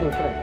tuh, keren.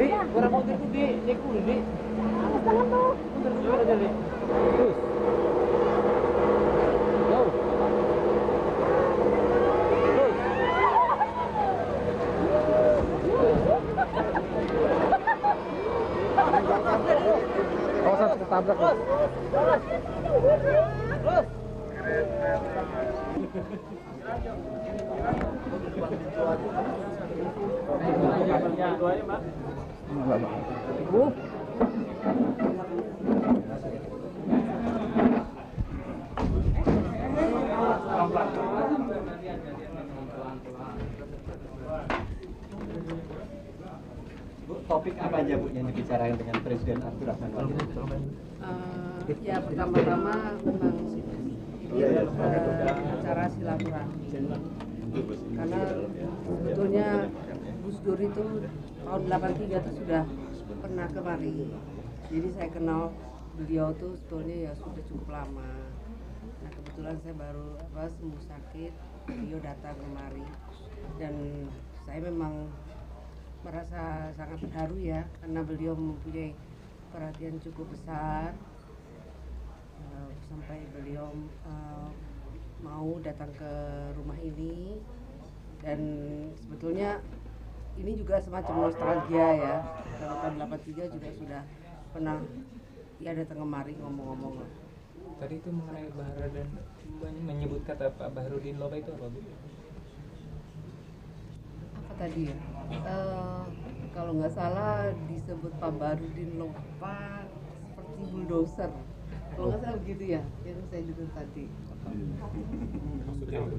Di, kurang mau itu di nekul di. Jangan tuh. Terus aja di. Terus. Go. Terus. Awas ketabrak. Terus. Bu, topik apa aja Bu yang dibicarakan dengan Presiden Abdurrahman Wahid? Ya pertama-tama memang ini adalah acara silaturahmi karena sebetulnya Gus Dur itu tahun 83 itu sudah pernah kemari, jadi saya kenal beliau tuh sebetulnya ya sudah cukup lama. Nah kebetulan saya baru sembuh sakit, beliau datang kemari dan saya memang merasa sangat terharu ya karena beliau mempunyai perhatian cukup besar sampai beliau mau datang ke rumah ini, dan sebetulnya ini juga semacam nostalgia ya. Tahun 83 juga sudah pernah ya datang kemari ngomong-ngomong. Tadi itu mengenai Bahara dan menyebut kata Pak Baharudin Lopa itu apa Bu? Apa tadi ya? Kalau nggak salah disebut Pak Baharudin Lopa seperti bulldozer. Kalau nggak salah begitu ya, yang saya dengar tadi.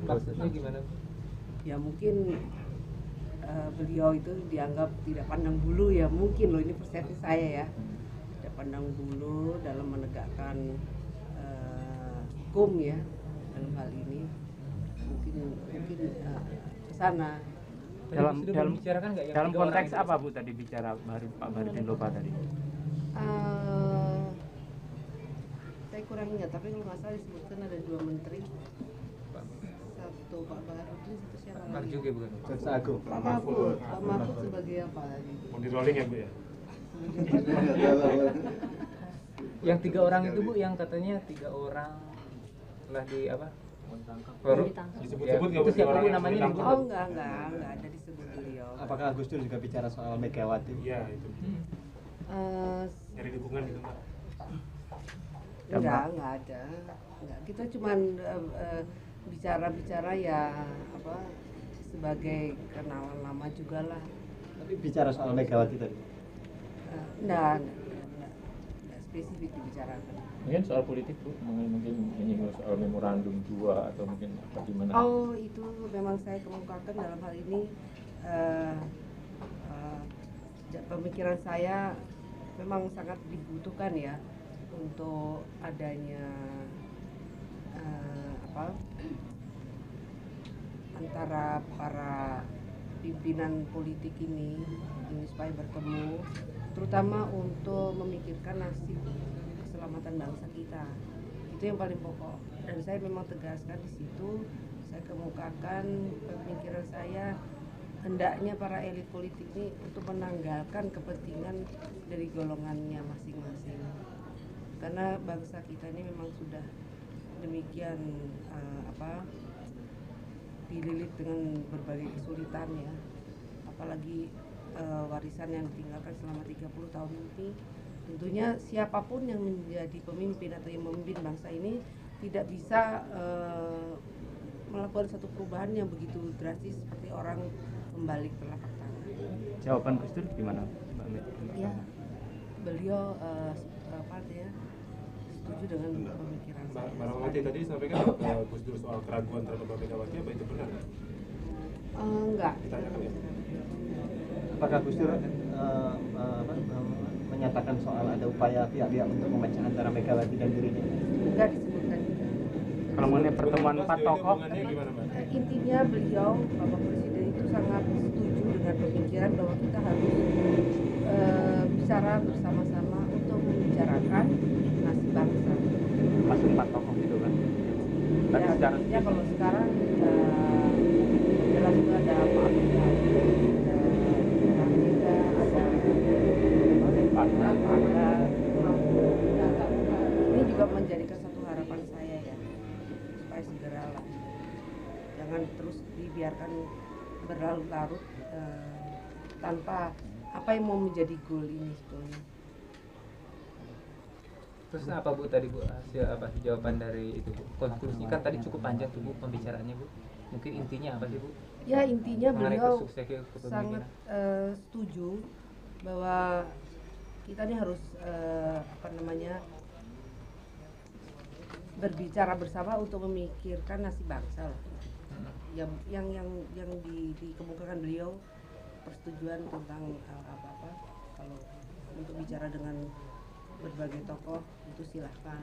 Maksudnya gimana? Ya mungkin beliau itu dianggap tidak pandang bulu ya, mungkin loh, ini persepsi saya ya, tidak pandang bulu dalam menegakkan hukum ya dalam hal ini, mungkin ke sana. Dalam konteks apa Bu tadi bicara Pak Baharudin Lopa tadi? Saya kurang ingat, tapi kalau nggak salah disebutkan ada 2 menteri, satu Pak Baharudin, satu siapa lagi? Marjuki bukan? Jaksa Agung. Pak Mahfud. Pak Mahfud sebagai apa lagi? Mau di rolling ya Bu ya? Yang 3 orang itu Bu, yang katanya 3 orang telah di apa? Disebut-sebut nggak itu siapa Bu yang namanya? ditangkap? Oh enggak ada disebut beliau. Apakah Gus Dur juga bicara soal Megawati? Iya itu. Nyari dukungan gitu Mbak. Enggak ada. Enggak. Kita cuman bicara-bicara ya apa sebagai kenalan lama juga lah. Tapi bicara soal Megawati tadi. Enggak spesifik dibicarakan. Mungkin soal politik Bu, mungkin menyinggung soal memorandum 2 atau mungkin apa gimana? Oh, itu memang saya kemukakan dalam hal ini pemikiran saya memang sangat dibutuhkan ya untuk adanya antara para pimpinan politik ini supaya bertemu, terutama untuk memikirkan nasib keselamatan bangsa kita. Itu yang paling pokok, dan saya memang tegaskan di situ. Saya kemukakan pemikiran saya, hendaknya para elit politik ini untuk menanggalkan kepentingan dari golongannya masing-masing, karena bangsa kita ini memang sudah demikian dililit dengan berbagai kesulitan ya, apalagi warisan yang ditinggalkan selama 30 tahun ini. Tentunya siapapun yang menjadi pemimpin atau yang memimpin bangsa ini tidak bisa melakukan satu perubahan yang begitu drastis seperti orang membalik telapak tangan. Jawaban Gus Dur gimana, Mbak Met? Ya, beliau setuju dengan pemikiran saya. Mbak Rahmawati tadi sampaikan Gus Dur soal keraguan terhadap Mbak Megawati, apa itu benar? Enggak. Ditanyakan ya? Apakah Gus Dur menyatakan soal ada upaya pihak-pihak untuk memecah antara Megawati dan dirinya? Enggak disebutkan juga. Kalau mengenai pertemuan empat tokoh, Gimana, Mbak? Intinya beliau, Bapak Presiden itu sangat setuju dengan pemikiran bahwa kita harus bicara bersama-sama untuk membicarakan nasib bangsa. masih 4 tokoh gitu kan. Tapi Ya, secara artinya kalau sekarang jelas itu ada Pak Amin, ada ini juga menjadikan satu harapan saya ya, supaya segeralah, jangan terus dibiarkan berlarut-larut tanpa apa yang mau menjadi goal ini sebetulnya. Terus apa Bu tadi Bu, hasil apa jawaban dari itu Bu? Konklusi kan tadi cukup panjang tuh Bu pembicaraannya Bu. Mungkin intinya apa sih Bu? Ya, intinya Mengenai beliau kesuksesan kepemimpinan. sangat setuju bahwa kita ini harus berbicara bersama untuk memikirkan nasib bangsa lah. Yang dikemukakan beliau persetujuan tentang kalau untuk bicara dengan berbagai tokoh itu silahkan.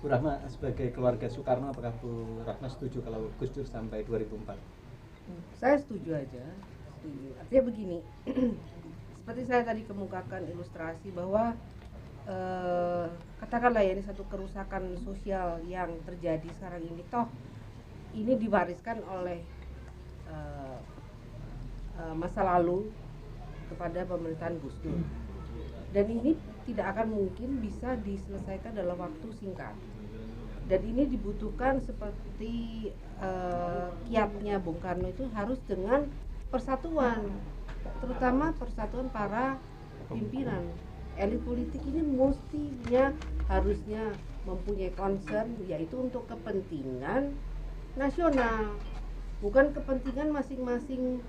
Bu Rahma sebagai keluarga Soekarno, apakah Bu Rahma setuju kalau Gus Dur sampai 2004? Saya setuju aja. Setuju. Artinya begini, seperti saya tadi kemukakan ilustrasi bahwa katakanlah ya ini satu kerusakan sosial yang terjadi sekarang ini, toh ini diwariskan oleh masa lalu kepada pemerintahan Gus Dur, dan ini tidak akan mungkin bisa diselesaikan dalam waktu singkat, dan ini dibutuhkan seperti kiatnya Bung Karno itu harus dengan persatuan, terutama persatuan para pimpinan. Elit politik ini harusnya mempunyai concern, yaitu untuk kepentingan nasional, bukan kepentingan masing-masing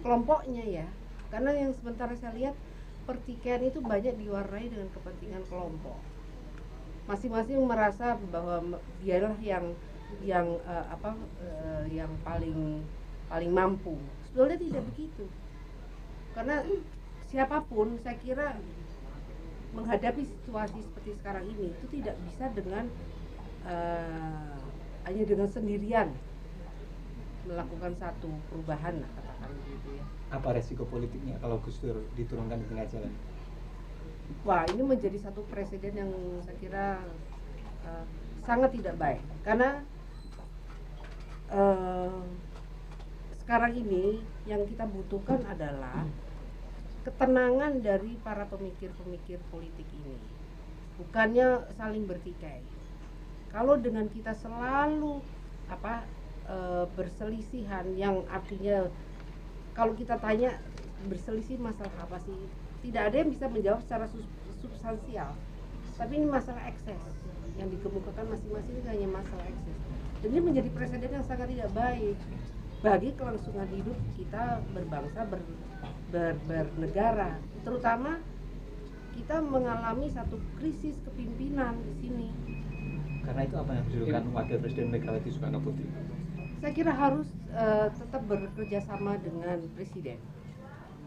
kelompoknya ya. Karena yang sementara saya lihat pertikaian itu banyak diwarnai dengan kepentingan kelompok. Masing-masing merasa bahwa dialah yang paling mampu. Sebetulnya tidak begitu. Karena siapapun saya kira menghadapi situasi seperti sekarang ini itu tidak bisa dengan hanya dengan sendirian melakukan satu perubahan lah, katakan begitu ya. Apa resiko politiknya kalau Gus Dur diturunkan di tengah jalan? Wah, ini menjadi satu presiden yang saya kira sangat tidak baik, karena sekarang ini yang kita butuhkan adalah ketenangan dari para pemikir-pemikir politik ini, bukannya saling bertikai. Kalau dengan kita selalu berselisihan, yang artinya kalau kita tanya berselisih masalah apa sih, tidak ada yang bisa menjawab secara substansial. Tapi ini masalah ekses yang dikemukakan masing-masing ini hanya masalah ekses. Dan ini menjadi presiden yang sangat tidak baik bagi kelangsungan hidup kita berbangsa, bernegara. Terutama kita mengalami satu krisis kepimpinan di sini. Karena itu apa yang dilakukan Wakil Presiden Megawati Soekarno Putri? Saya kira harus tetap bekerja sama dengan presiden.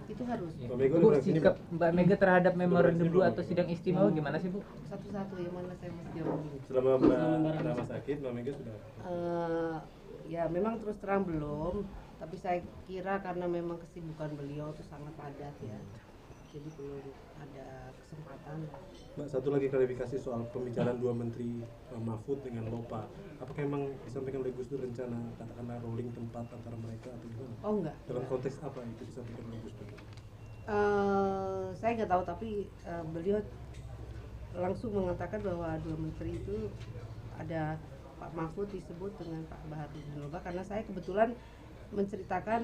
Itu harus. Bu, sikap Mbak Mega terhadap memorandum 2 atau sidang istimewa gimana sih Bu? Satu-satu yang mana saya mesti jawab dulu. Selama Mbak Rama sakit, Mbak Mega sudah Ya memang terus terang belum, tapi saya kira karena memang kesibukan beliau itu sangat padat ya, jadi belum ada kesempatan. Mbak, satu lagi klarifikasi soal pembicaraan dua menteri Mahfud dengan Lopa. Apakah memang disampaikan oleh Gus Dur rencana katakanlah rolling tempat antara mereka atau gimana? Oh enggak. Dalam konteks apa itu disampaikan oleh Gus Dur? Saya nggak tahu, tapi beliau langsung mengatakan bahwa dua menteri itu ada Pak Mahfud disebut dengan Pak Baharudin Lopa, karena saya kebetulan menceritakan